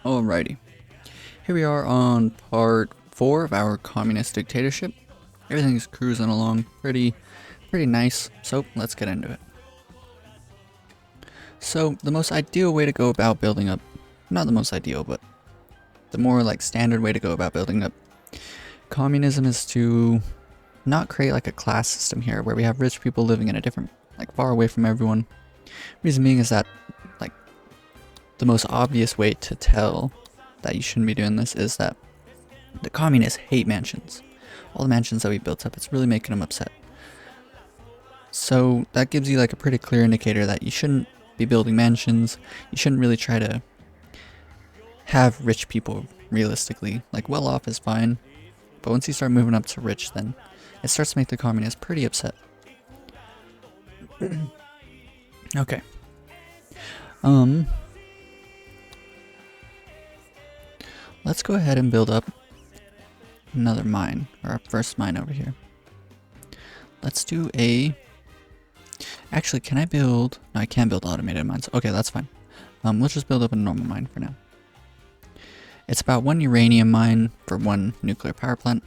Alrighty, here we are on part 4 of our communist dictatorship. Everything's cruising along pretty nice, so let's get into it. So the most ideal way to go about building up, not the most ideal, but the more like standard way to go about building up communism is to not create like a class system here where we have rich people living in a different, like far away from everyone. Reason being is that like the most obvious way to tell that you shouldn't be doing this is that the communists hate mansions. All the mansions that we built up, it's really making them upset. So that gives you like a pretty clear indicator that you shouldn't be building mansions. You shouldn't really try to have rich people realistically. Like well off is fine, but once you start moving up to rich, then it starts to make the communists pretty upset. Okay. Let's go ahead and build up another mine, or our first mine over here. Let's do a... Actually, can I build... No, I can't build automated mines. Okay, that's fine. Let's just build up a normal mine for now. It's about 1 uranium mine for 1 nuclear power plant.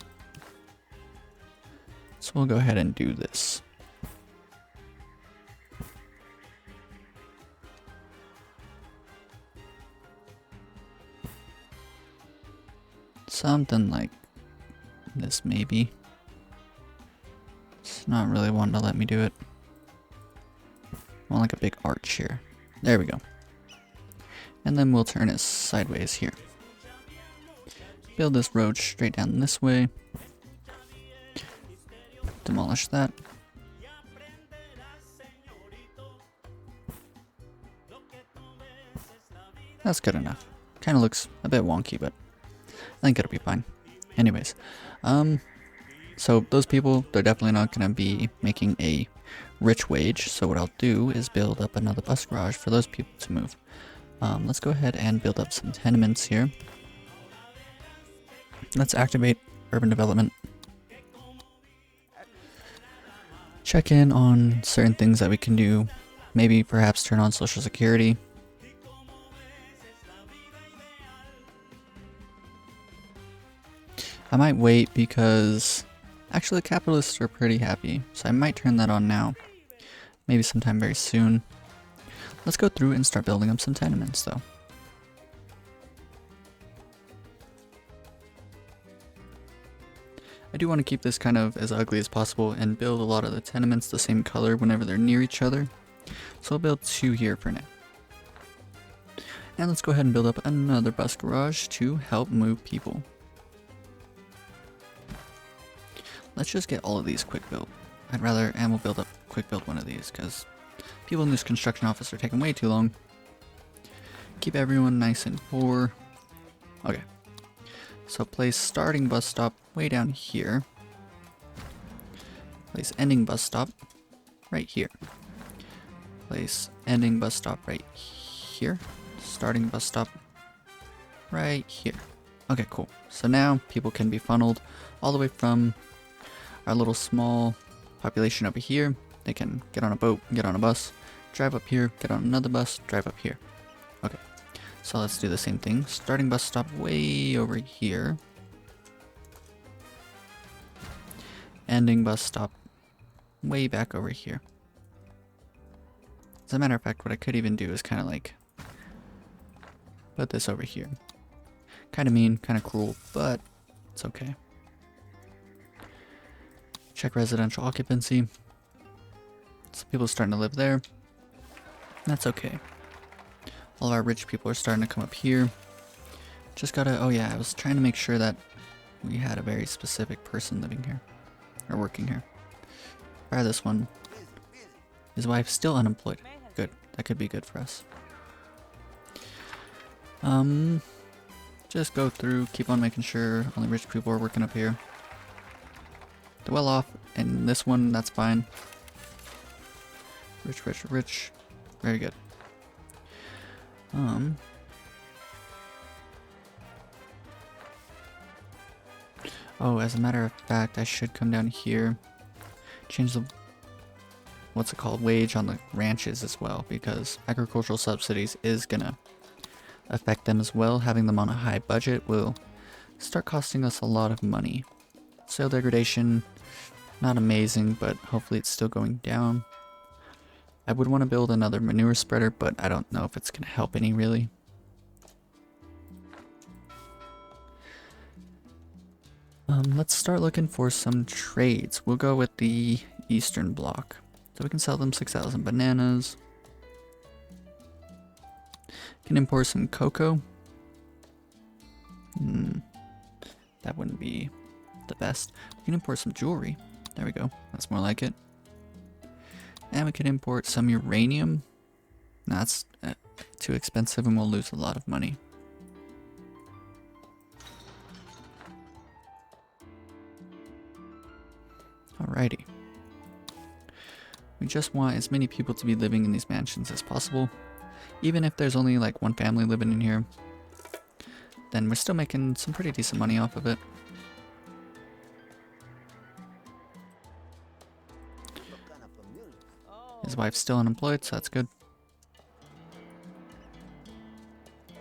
So we'll go ahead and do this. Something like this, maybe. It's not really wanting to let me do it. I want like a big arch here. There we go. And then we'll turn it sideways here. Build this road straight down this way. Demolish that. That's good enough. Kind of looks a bit wonky, but I think it'll be fine. Anyways, so those people, they're definitely not going to be making a rich wage. So what I'll do is build up another bus garage for those people to move. Let's go ahead and build up some tenements here. Let's activate urban development. Check in on certain things that we can do. Maybe perhaps turn on social security. I might wait because actually the capitalists are pretty happy, so I might turn that on now. Maybe sometime very soon. Let's go through and start building up some tenements though. I do want to keep this kind of as ugly as possible and build a lot of the tenements the same color whenever they're near each other. So I'll build 2 here for now. And let's go ahead and build up another bus garage to help move people. Let's just get all of these quick built. And we'll build up quick build one of these because people in this construction office are taking way too long. Keep everyone nice and poor. Okay. So place starting bus stop way down here. Place ending bus stop right here. Place ending bus stop right here. Starting bus stop right here. Okay, cool. So now people can be funneled all the way from our little small population over here. They can get on a boat, get on a bus, drive up here, get on another bus, drive up here. Okay, so let's do the same thing. Starting bus stop way over here. Ending bus stop way back over here. As a matter of fact, what I could even do is kind of like put this over here. Kind of mean, kind of cruel, but it's okay. Check residential occupancy. Some people are starting to live there. That's okay. All of our rich people are starting to come up here. Just gotta, oh yeah, I was trying to make sure that we had a very specific person living here. Or working here. Try this one. His wife's still unemployed. Good. That could be good for us. Just go through, keep on making sure only rich people are working up here. The well off, and this one, that's fine. Rich, rich, rich. Very good. Oh, as a matter of fact, I should come down here, change the, what's it called, wage on the ranches as well, because agricultural subsidies is gonna affect them as well. Having them on a high budget will start costing us a lot of money. Soil degradation, not amazing, but hopefully it's still going down. I would want to build another manure spreader, but I don't know if it's going to help any really. Let's start looking for some trades. We'll go with the Eastern Bloc. So we can sell them 6,000 bananas. Can import some cocoa. That wouldn't be the best. We can import some jewelry. There we go. That's more like it. And we can import some uranium. That's too expensive and we'll lose a lot of money. Alrighty. We just want as many people to be living in these mansions as possible. Even if there's only like one family living in here, then we're still making some pretty decent money off of it. His wife's still unemployed, so that's good.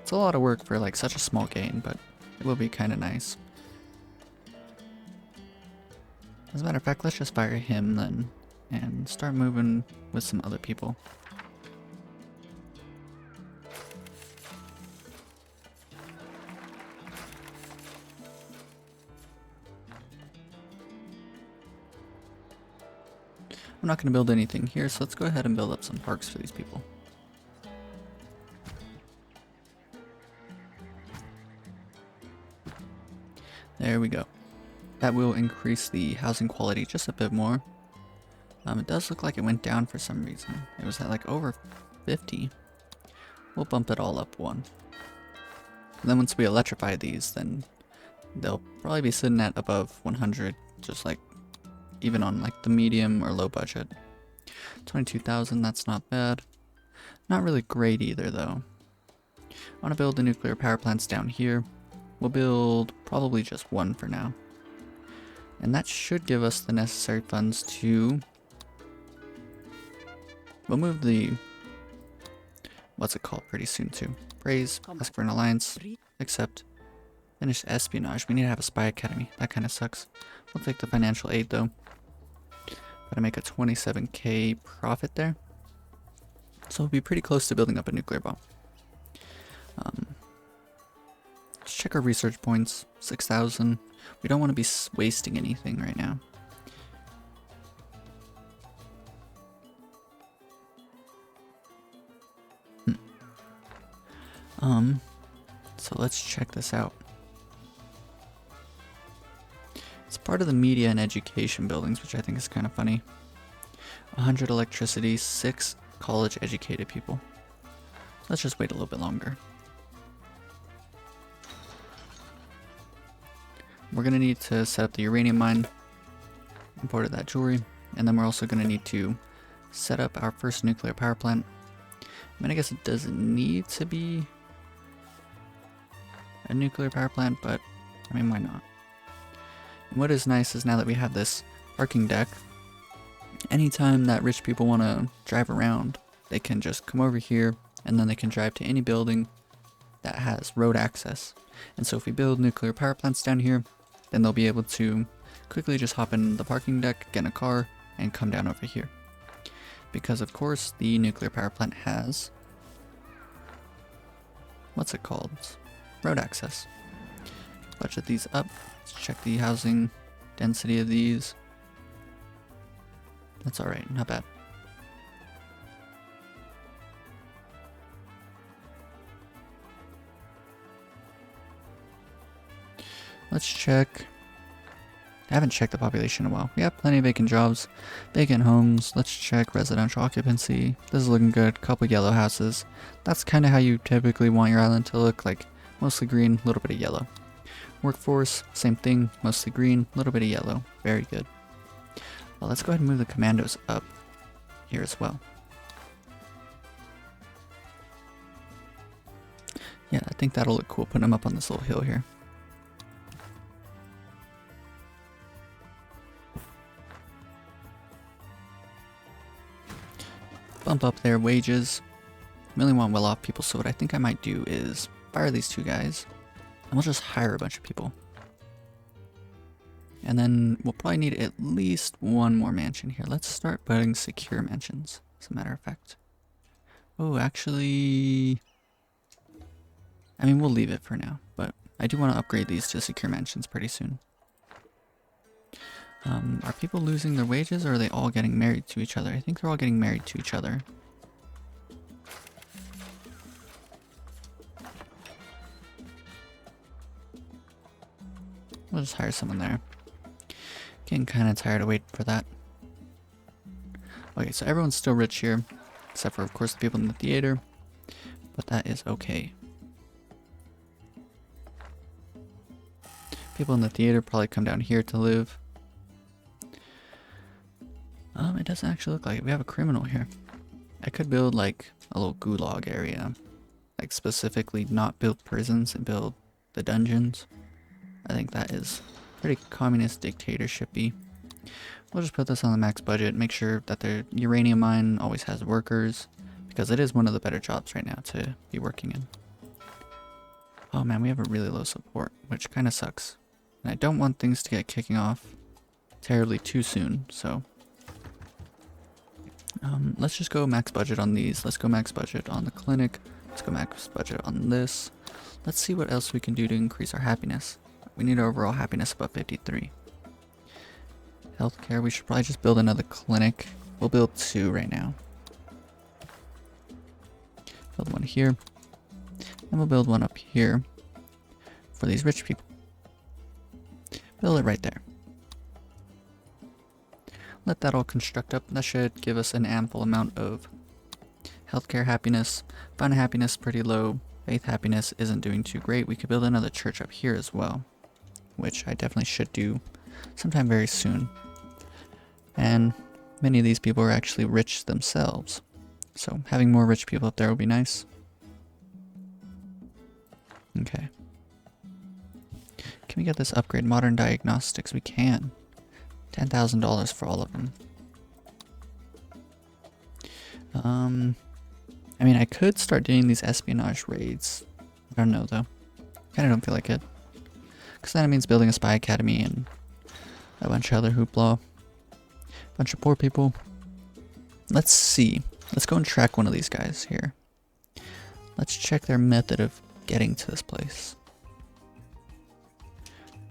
It's a lot of work for like such a small gain, but it will be kind of nice. As a matter of fact, let's just fire him then and start moving with some other people. I'm not going to build anything here, so let's go ahead and build up some parks for these people. There we go. That will increase the housing quality just a bit more. It does look like it went down for some reason. It was at like over 50. We'll bump it all up one. And then once we electrify these, then they'll probably be sitting at above 100, just like even on like the medium or low budget. 22,000, that's not bad. Not really great either though. I want to build the nuclear power plants down here. We'll build probably just one for now. And that should give us the necessary funds to... We'll move the... What's it called pretty soon too. Praise, ask for an alliance, accept, finish espionage. We need to have a spy academy. That kind of sucks. We'll take the financial aid though. Gotta make a 27k profit there. So we'll be pretty close to building up a nuclear bomb. Let's check our research points. 6,000. We don't want to be wasting anything right now. So let's check this out. It's part of the media and education buildings, which I think is kind of funny. 100 electricity, 6 college educated people. Let's just wait a little bit longer. We're going to need to set up the uranium mine, imported that jewelry, and then we're also going to need to set up our first nuclear power plant. I mean, I guess it doesn't need to be a nuclear power plant, but I mean, why not? And what is nice is now that we have this parking deck, anytime that rich people want to drive around, they can just come over here and then they can drive to any building that has road access. And so if we build nuclear power plants down here, then they'll be able to quickly just hop in the parking deck, get in a car, and come down over here. Because of course the nuclear power plant has, what's it called? Road access. Budget these up. Let's check the housing density of these. That's alright, not bad. Let's check. I haven't checked the population in a while. We have plenty of vacant jobs, vacant homes. Let's check residential occupancy. This is looking good. Couple yellow houses. That's kind of how you typically want your island to look, like mostly green, a little bit of yellow. Workforce, same thing, mostly green, a little bit of yellow. Very good. Well, let's go ahead and move the commandos up here as well. Yeah, I think that'll look cool, putting them up on this little hill here. Bump up their wages. Really want well-off people, so what I think I might do is fire these 2 guys, and we'll just hire a bunch of people. And then we'll probably need at least 1 more mansion here. Let's start building secure mansions, as a matter of fact. Oh, actually, I mean, we'll leave it for now, but I do want to upgrade these to secure mansions pretty soon. Are people losing their wages, or are they all getting married to each other? I think they're all getting married to each other. We'll just hire someone there. Getting kind of tired of waiting for that. Okay, so everyone's still rich here, except for, of course, the people in the theater, but that is okay. People in the theater probably come down here to live. It doesn't actually look like it. We have a criminal here. I could build like a little gulag area, like specifically not build prisons and build the dungeons. I think that is pretty communist dictatorship-y. We'll just put this on the max budget, make sure that the uranium mine always has workers, because it is one of the better jobs right now to be working in. Oh man, we have a really low support, which kind of sucks. And I don't want things to get kicking off terribly too soon, so let's just go max budget on these. Let's go max budget on the clinic. Let's go max budget on this. Let's see what else we can do to increase our happiness. We need our overall happiness above 53. Healthcare, we should probably just build another clinic. We'll build 2 right now. Build one here. And we'll build one up here for these rich people. Build it right there. Let that all construct up. That should give us an ample amount of healthcare happiness. Fun happiness pretty low. Faith happiness isn't doing too great. We could build another church up here as well, which I definitely should do sometime very soon. And many of these people are actually rich themselves, so having more rich people up there would be nice. Okay. Can we get this upgrade? Modern diagnostics. We can. $10,000 for all of them. I mean, I could start doing these espionage raids. I don't know, though. Kinda don't feel like it. Because then it means building a spy academy and a bunch of other hoopla. A bunch of poor people. Let's see. Let's go and track one of these guys here. Let's check their method of getting to this place.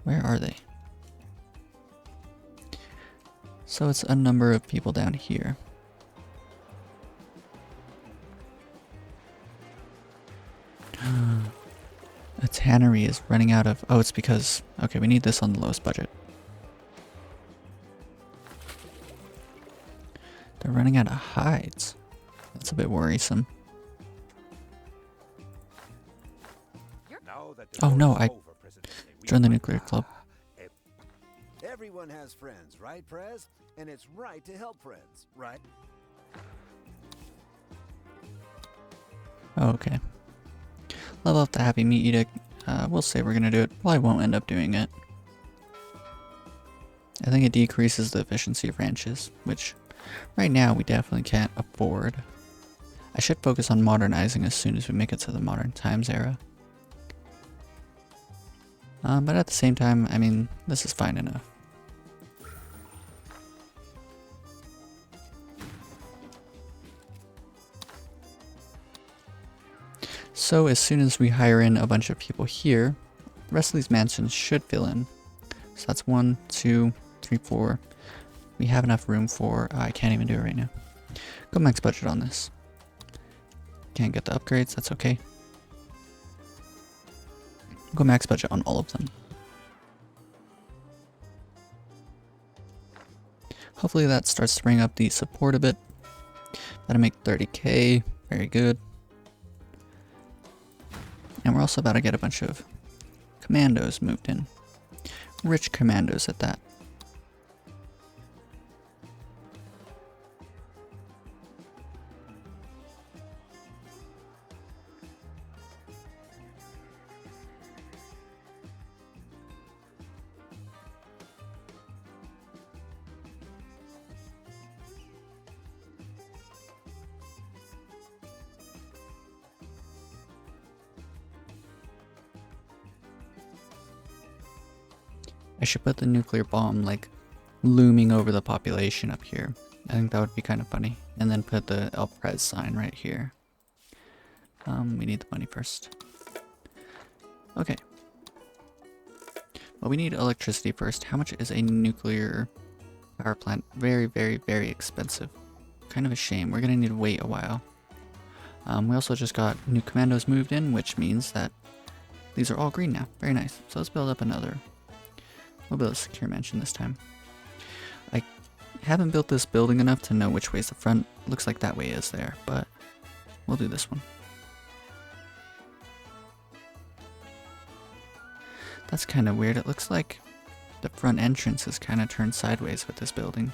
Where are they? So it's a number of people down here. A tannery is running out of... Oh, it's because... Okay, we need this on the lowest budget. They're running out of hides. That's a bit worrisome. Oh no, I joined the nuclear club. Everyone has friends, right, Prez? And it's right to help friends, right? Oh, okay. Level up the Happy Meat Edict. We'll say we're gonna do it. Probably won't end up doing it. I think it decreases the efficiency of ranches, which right now we definitely can't afford. I should focus on modernizing as soon as we make it to the modern times era. But at the same time, I mean, this is fine enough. So as soon as we hire in a bunch of people here, the rest of these mansions should fill in. So that's 1, 2, 3, 4. We have enough room for... I can't even do it right now. Go max budget on this. Can't get the upgrades, that's okay. Go max budget on all of them. Hopefully that starts to bring up the support a bit. Gotta make 30k, very good. And we're also about to get a bunch of commandos moved in. Rich commandos at that. I should put the nuclear bomb like looming over the population up here. I think that would be kind of funny. And then put the El Pres sign right here. We need the money first. Okay. Well, we need electricity first. How much is a nuclear power plant? Very, very, very expensive. Kind of a shame. We're gonna need to wait a while. We also just got new commandos moved in, which means that these are all green now. Very nice. So let's build up another. We'll build a secure mansion this time. I haven't built this building enough to know which way is the front. Looks like that way is there, but we'll do this one. That's kind of weird. It looks like the front entrance is kind of turned sideways with this building.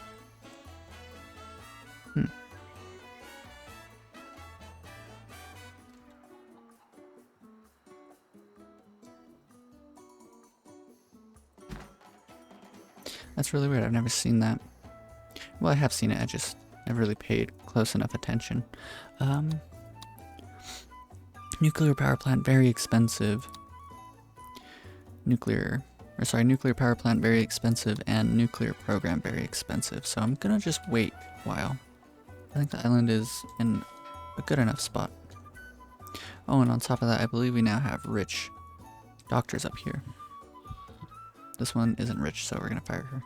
That's really weird. I've never seen that. Well, I have seen it. I just never really paid close enough attention. Nuclear power plant, very expensive. Nuclear power plant, very expensive, and nuclear program, very expensive. So I'm gonna just wait a while. I think the island is in a good enough spot. Oh, and on top of that, I believe we now have rich doctors up here. This one isn't rich, so we're gonna fire her.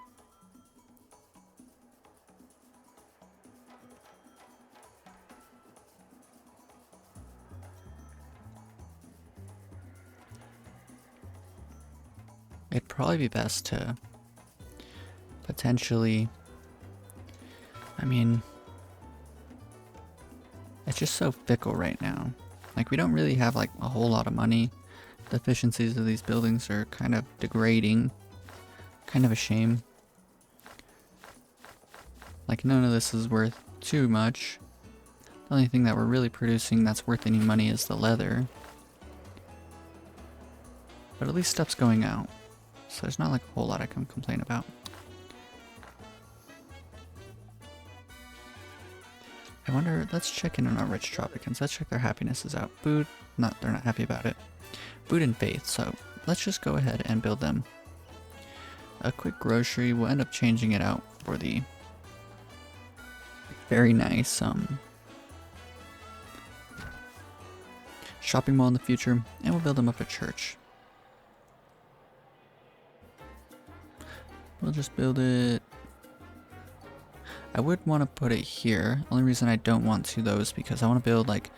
It'd probably be best to potentially, I mean, it's just so fickle right now. Like, we don't really have like a whole lot of money. The efficiencies of these buildings are kind of degrading. Kind of a shame. Like, none of this is worth too much. The only thing that we're really producing that's worth any money is the leather. But at least stuff's going out. So there's not like a whole lot I can complain about. I wonder, let's check in on our rich Tropicans. Let's check their happiness is out. Food, they're not happy about it. Food and faith, so let's just go ahead and build them a quick grocery. We'll end up changing it out for the very nice shopping mall in the future, and we'll build them up a church. We'll just build it. I would want to put it here. Only reason I don't want to though is because I want to build like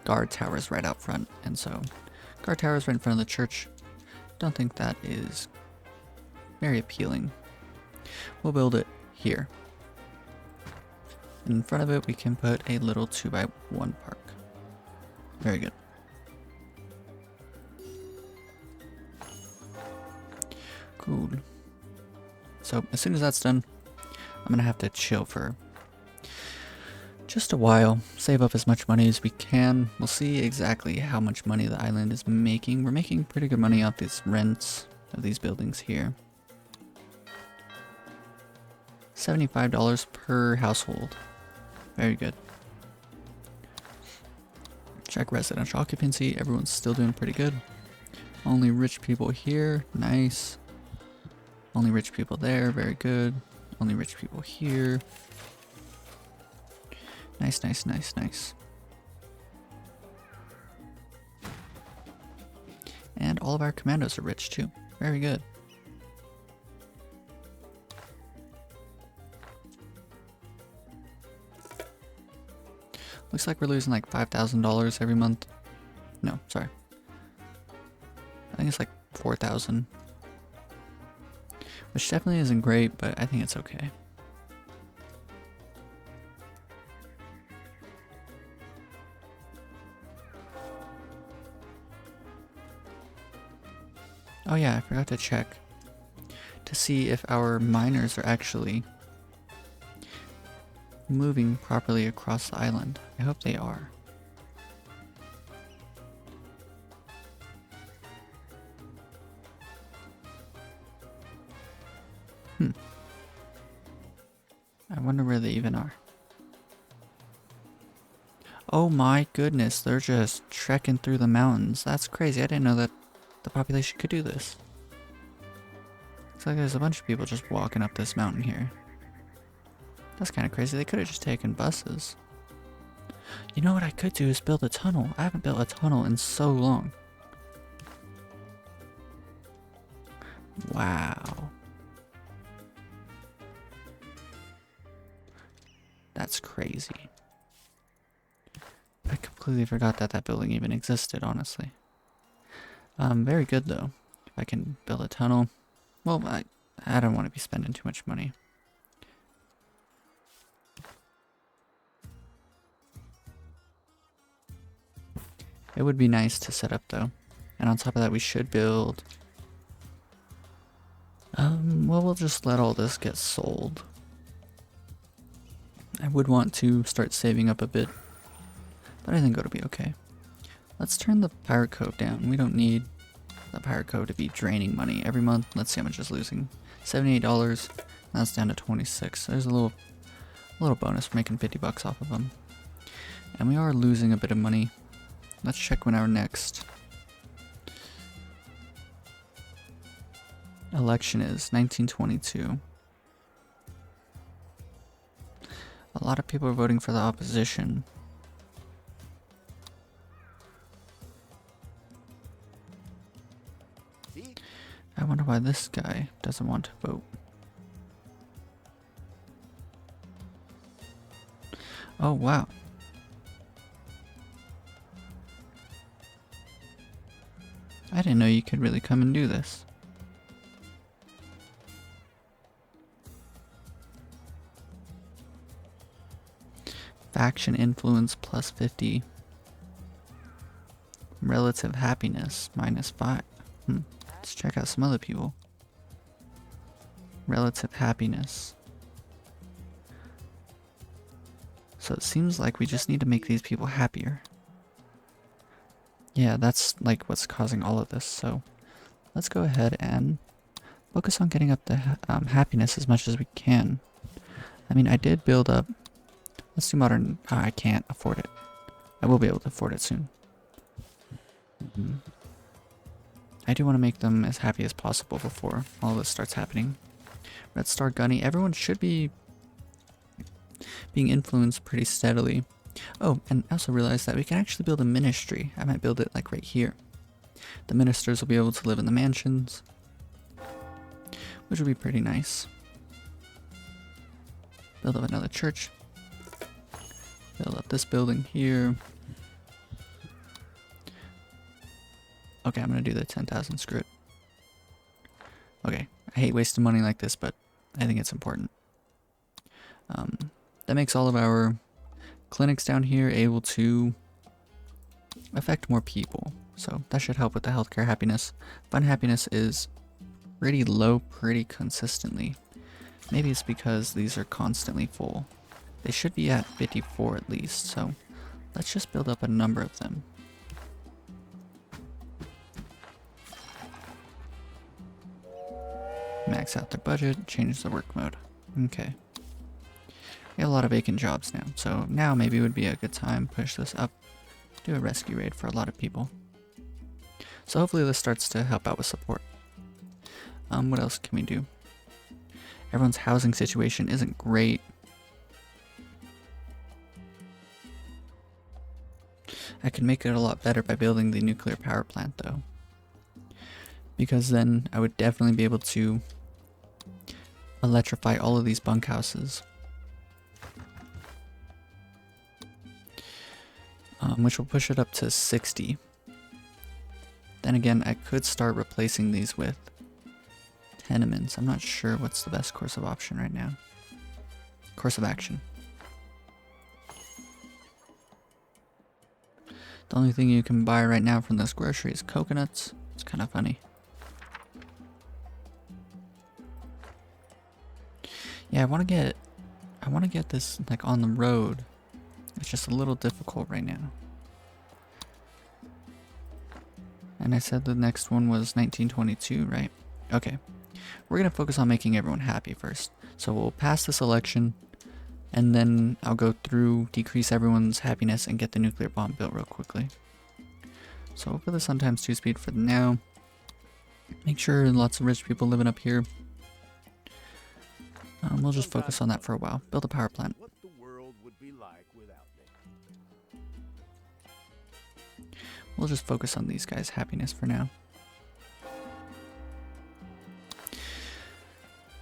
guard towers right out front, and so guard towers right in front of the church, don't think that is very appealing. We'll build it here. In front of it we can put a little 2x1 park. Very good. Cool. So as soon as that's done, I'm gonna have to chill for just a while, save up as much money as we can. We'll see exactly how much money the island is making. We're making pretty good money off these rents of these buildings here. $75 per household. Very good. Check residential occupancy. Everyone's still doing pretty good. Only rich people here. Nice. Only rich people there. Very good. Only rich people here. Nice, nice, nice, nice. And all of our commandos are rich too. Very good. Looks like we're losing like $5,000 every month. No, sorry. I think it's like 4,000. Which definitely isn't great, but I think it's okay. Oh yeah, I forgot to check to see if our miners are actually moving properly across the island. I hope they are. I wonder where they even are. Oh my goodness, they're just trekking through the mountains. That's crazy. I didn't know that the population could do this. Looks like there's a bunch of people just walking up this mountain here. That's kind of crazy. They could have just taken buses. You know what I could do is build a tunnel. I haven't built a tunnel in so long. Wow. That's crazy. I completely forgot that that building even existed, honestly. Very good though. If I can build a tunnel. Well, I don't want to be spending too much money. It would be nice to set up though. And on top of that, we should build... well, we'll just let all this get sold. I would want to start saving up a bit, but I think it'll be okay. Let's turn the pirate code down. We don't need the pirate code to be draining money every month. Let's see how much it's losing. $78. That's down to 26. There's a little bonus for making 50 bucks off of them. And we are losing a bit of money. Let's check when our next election is. 1922. A lot of people are voting for the opposition. I wonder why this guy doesn't want to vote. Oh, wow. I didn't know you could really come and do this. Faction influence plus 50. Relative happiness minus 5. Let's check out some other people. Relative happiness. So it seems like we just need to make these people happier. Yeah, that's like what's causing all of this. So let's go ahead and focus on getting up the happiness as much as we can. I mean, I did build up. Let's do modern. I can't afford it. I will be able to afford it soon. I do want to make them as happy as possible before all this starts happening. Red Star Gunny. Everyone should be being influenced pretty steadily. Oh, and I also realized that we can actually build a ministry. I might build it like right here. The ministers will be able to live in the mansions, which would be pretty nice. Build up another church. Build up this building here. Okay, I'm going to do the 10,000 screw it. Okay, I hate wasting money like this, but I think it's important. That makes all of our clinics down here able to affect more people. So that should help with the healthcare happiness. Fun happiness is pretty low pretty consistently. Maybe it's because these are constantly full. They should be at 54 at least, so let's just build up a number of them. Max out their budget, change the work mode. Okay. We have a lot of vacant jobs now, so now maybe would be a good time to push this up. Do a rescue raid for a lot of people. So hopefully this starts to help out with support. What else can we do? Everyone's housing situation isn't great. I could make it a lot better by building the nuclear power plant though. Because then I would definitely be able to electrify all of these bunkhouses. Which will push it up to 60. Then again, I could start replacing these with tenements. I'm not sure what's the best course of option right now. Course of action. The only thing you can buy right now from this grocery is coconuts. It's kind of funny. Yeah, I want to get this like on the road. It's just a little difficult right now. And I said the next one was 1922, right? Okay. We're going to focus on making everyone happy first. So we'll pass this election, and then I'll go through, decrease everyone's happiness, and get the nuclear bomb built real quickly. So we'll put this on ×2 speed for now. Make sure lots of rich people living up here. We'll just focus on that for a while. Build a power plant. What the world would be like without me. We'll just focus on these guys' happiness for now.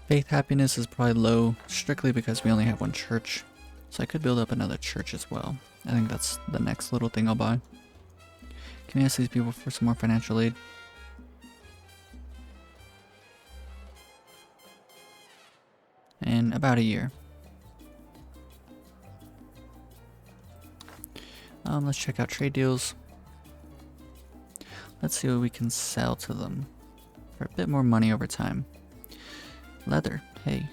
Faith happiness is probably low, strictly because we only have one church. So I could build up another church as well. I think that's the next little thing I'll buy. Can I ask these people for some more financial aid? In about a year. Let's check out trade deals. Let's see what we can sell to them for a bit more money over time. Leather, hey.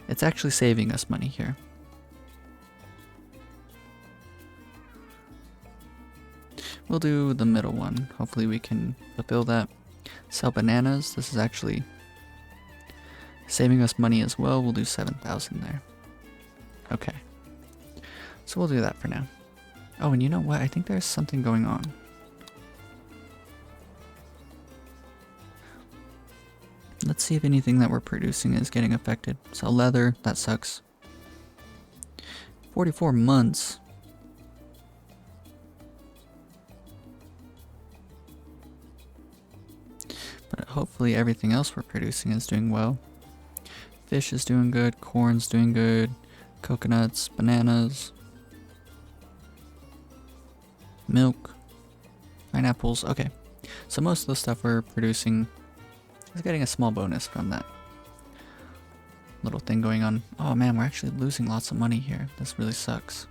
It's actually saving us money here. We'll do the middle one. Hopefully we can fulfill that. Sell bananas. This is actually saving us money as well. We'll do 7,000 there. Okay. So we'll do that for now. Oh, and you know what? I think there's something going on. Let's see if anything that we're producing is getting affected. So leather, that sucks. 44 months. But hopefully everything else we're producing is doing well. Fish is doing good, corn's doing good, coconuts, bananas, milk, pineapples. Okay, so most of the stuff we're producing is getting a small bonus from that little thing going on. Oh man, we're actually losing lots of money here. This really sucks.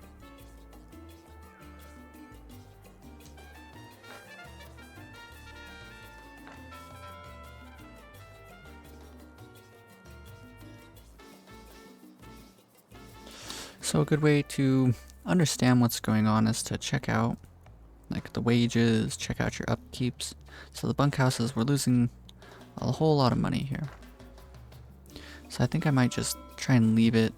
So a good way to understand what's going on is to check out like the wages, check out your upkeeps. So the bunkhouses, we're losing a whole lot of money here. So I think I might just try and leave it.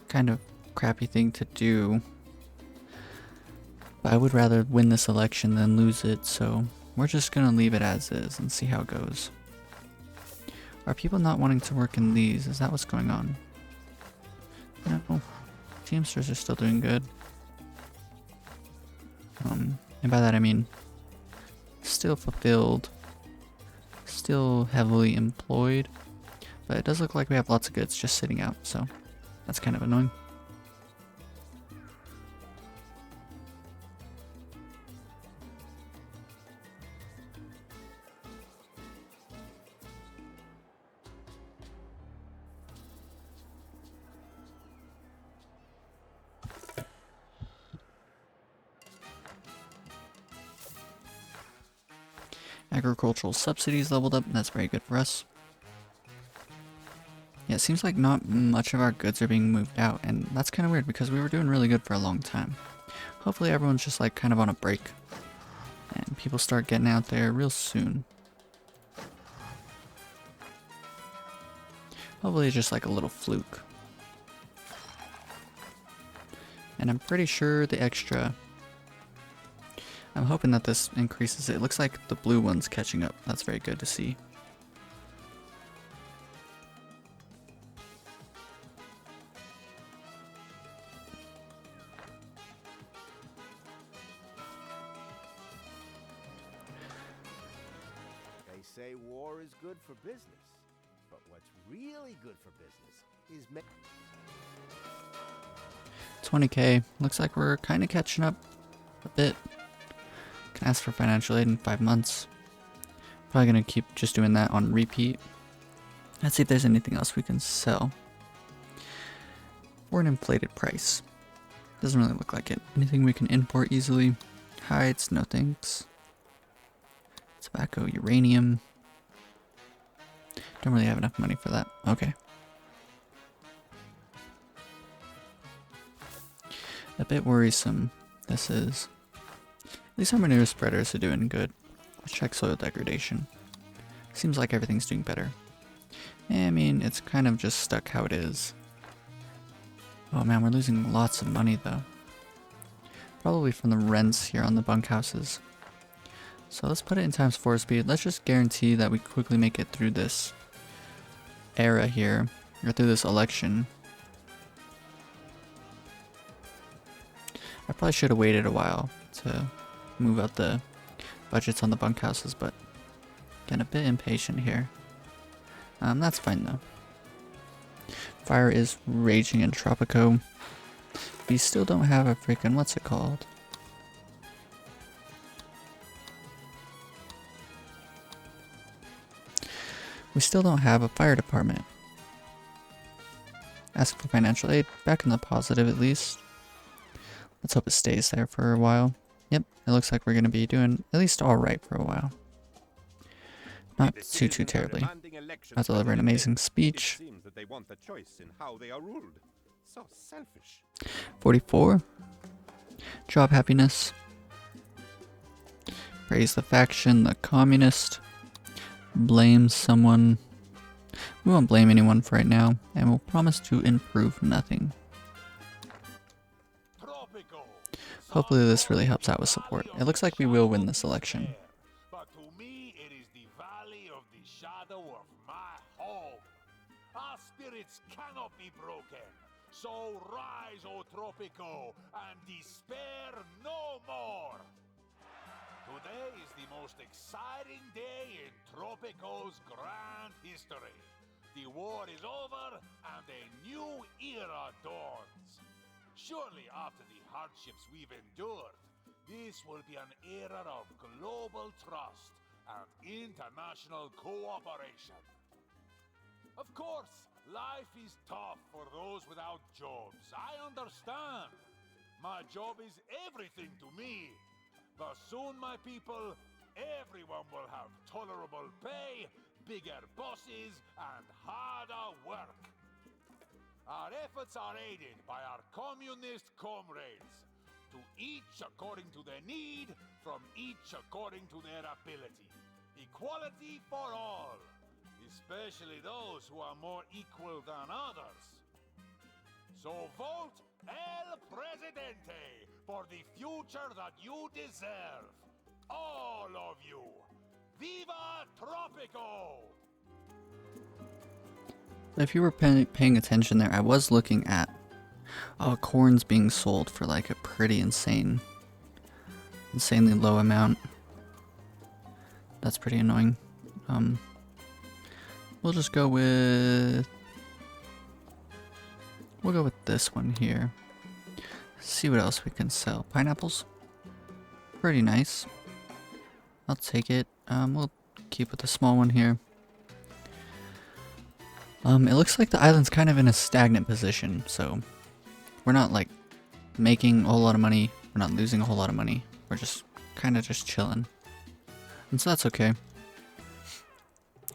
Kind of crappy thing to do. But I would rather win this election than lose it, so we're just gonna leave it as is and see how it goes. Are people not wanting to work in these? Is that what's going on? No. Teamsters are still doing good. And by that I mean still fulfilled, still heavily employed, but it does look like we have lots of goods just sitting out, so that's kind of annoying. Agricultural subsidies leveled up, and that's very good for us. Yeah, it seems like not much of our goods are being moved out, and that's kind of weird because we were doing really good for a long time. Hopefully everyone's just like kind of on a break, and people start getting out there real soon. Hopefully it's just like a little fluke. And I'm pretty sure the extra... I'm hoping that this increases it. It looks like the blue one's catching up. That's very good to see. They say war is good for business, but what's really good for business is 20k. Looks like we're kind of catching up a bit. Can ask for financial aid in 5 months. Probably gonna keep just doing that on repeat. Let's see if there's anything else we can sell for an inflated price. Doesn't really look like it. Anything we can import easily? Hides, no thanks. Tobacco, uranium. Don't really have enough money for that. Okay. A bit worrisome, this is. At least our manure spreaders are doing good. Let's check soil degradation. Seems like everything's doing better. I mean, it's kind of just stuck how it is. Oh man, we're losing lots of money though. Probably from the rents here on the bunkhouses. So let's put it in ×4 speed. Let's just guarantee that we quickly make it through this era here, or through this election. I probably should have waited a while to move out the budgets on the bunkhouses, but getting a bit impatient here. That's fine though. Fire is raging in Tropico. We still don't have a freaking, what's it called? We still don't have a fire department. Ask for financial aid, back in the positive at least. Let's hope it stays there for a while. Yep, it looks like we're going to be doing at least alright for a while. Not too terribly. I'll deliver an amazing speech. 44. Job happiness. Praise the faction, the communist. Blame someone. We won't blame anyone for right now, and we'll promise to improve nothing. Hopefully this really helps out with support. It looks like we will win this election. But to me, it is the valley of the shadow of my home. Our spirits cannot be broken. So rise, O Tropico, and despair no more. Today is the most exciting day in Tropico's grand history. The war is over and a new era dawns. Surely after the hardships we've endured, this will be an era of global trust and international cooperation. Of course, life is tough for those without jobs. I understand. My job is everything to me. But soon, my people, everyone will have tolerable pay, bigger bosses, and harder work. Our efforts are aided by our communist comrades, to each according to their need, from each according to their ability. Equality for all, especially those who are more equal than others. So vote El Presidente for the future that you deserve. All of you. Viva Tropico! If you were paying attention there, I was looking at corn's being sold for like a pretty insanely low amount. That's pretty annoying. We'll just go with this one here. See what else we can sell. Pineapples, pretty nice. I'll take it. We'll keep with the small one here. It looks like the island's kind of in a stagnant position, so we're not like making a whole lot of money, we're not losing a whole lot of money, we're just kind of just chilling. And so that's okay. It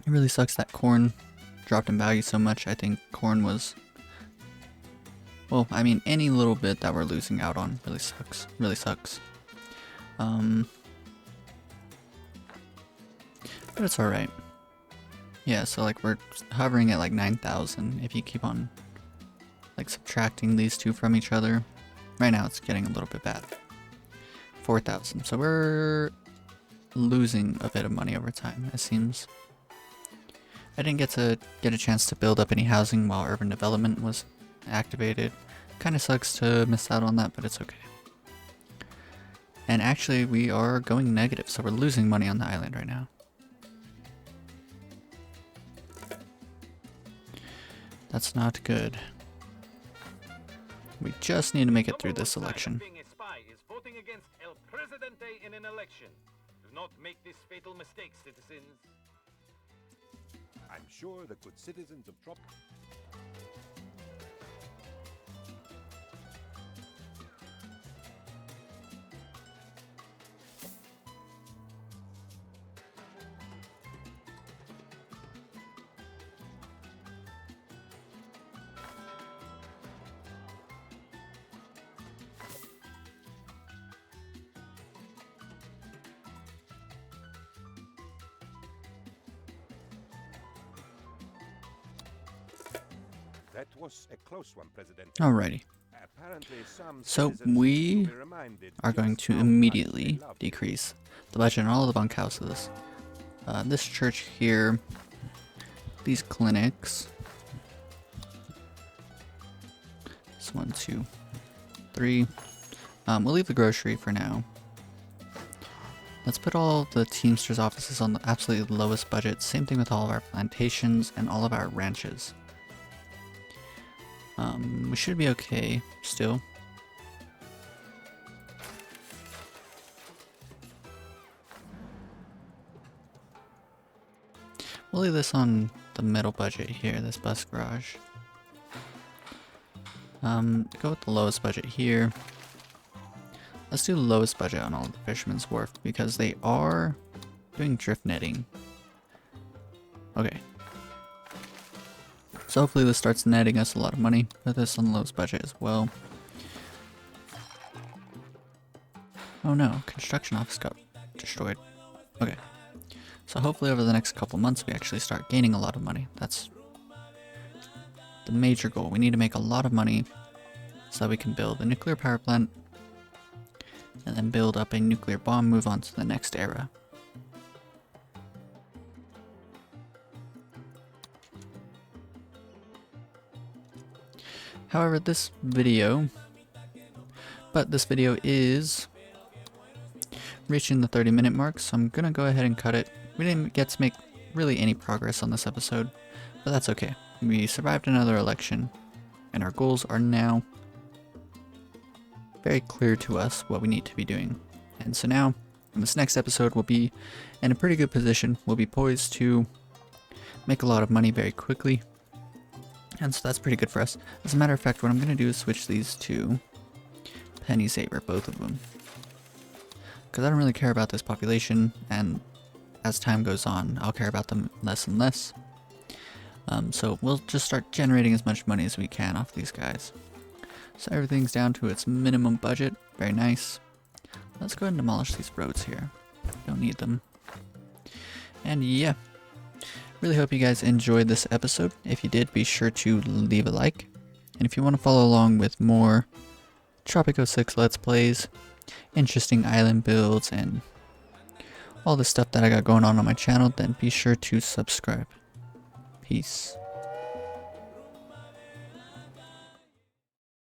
really sucks that corn dropped in value so much. I think corn was, well, I mean, any little bit that we're losing out on really sucks, but it's alright. Yeah, so like we're hovering at like 9,000 if you keep on like subtracting these two from each other. Right now it's getting a little bit bad. 4,000, so we're losing a bit of money over time, it seems. I didn't get a chance to build up any housing while urban development was activated. Kinda sucks to miss out on that, but it's okay. And actually we are going negative, so we're losing money on the island right now. That's not good. We just need to make it through this election. Being a spy is voting against El Presidente in an election. Do not make this fatal mistake, citizens. I'm sure the good citizens of Tropico. That was a close one, President. Alrighty. So we are going to immediately decrease the budget on all the bunkhouses. This church here, these clinics. It's 1, 2, 3. We'll leave the grocery for now. Let's put all the Teamsters offices on the absolutely lowest budget. Same thing with all of our plantations and all of our ranches. We should be okay still. We'll leave this on the middle budget here, this bus garage. Go with the lowest budget here. Let's do the lowest budget on all the Fisherman's Wharf because they are doing drift netting. Okay. So hopefully this starts netting us a lot of money. Put this on the lowest budget as well. Oh no, construction office got destroyed. Okay. So hopefully over the next couple months we actually start gaining a lot of money. That's the major goal. We need to make a lot of money so that we can build a nuclear power plant and then build up a nuclear bomb, move on to the next era. However, this video is reaching the 30-minute mark, so I'm gonna go ahead and cut it. We didn't get to make really any progress on this episode, but that's okay. We survived another election, and our goals are now very clear to us what we need to be doing. And so now, in this next episode, we'll be in a pretty good position. We'll be poised to make a lot of money very quickly. And so that's pretty good for us. As a matter of fact, what I'm going to do is switch these to penny saver, both of them. Because I don't really care about this population, and as time goes on, I'll care about them less and less. So we'll just start generating as much money as we can off these guys. So everything's down to its minimum budget. Very nice. Let's go ahead and demolish these roads here. Don't need them. And yeah. Really hope you guys enjoyed this episode. If you did, be sure to leave a like. And if you want to follow along with more Tropico 6 Let's Plays, interesting island builds, and all the stuff that I got going on my channel, then be sure to subscribe. Peace.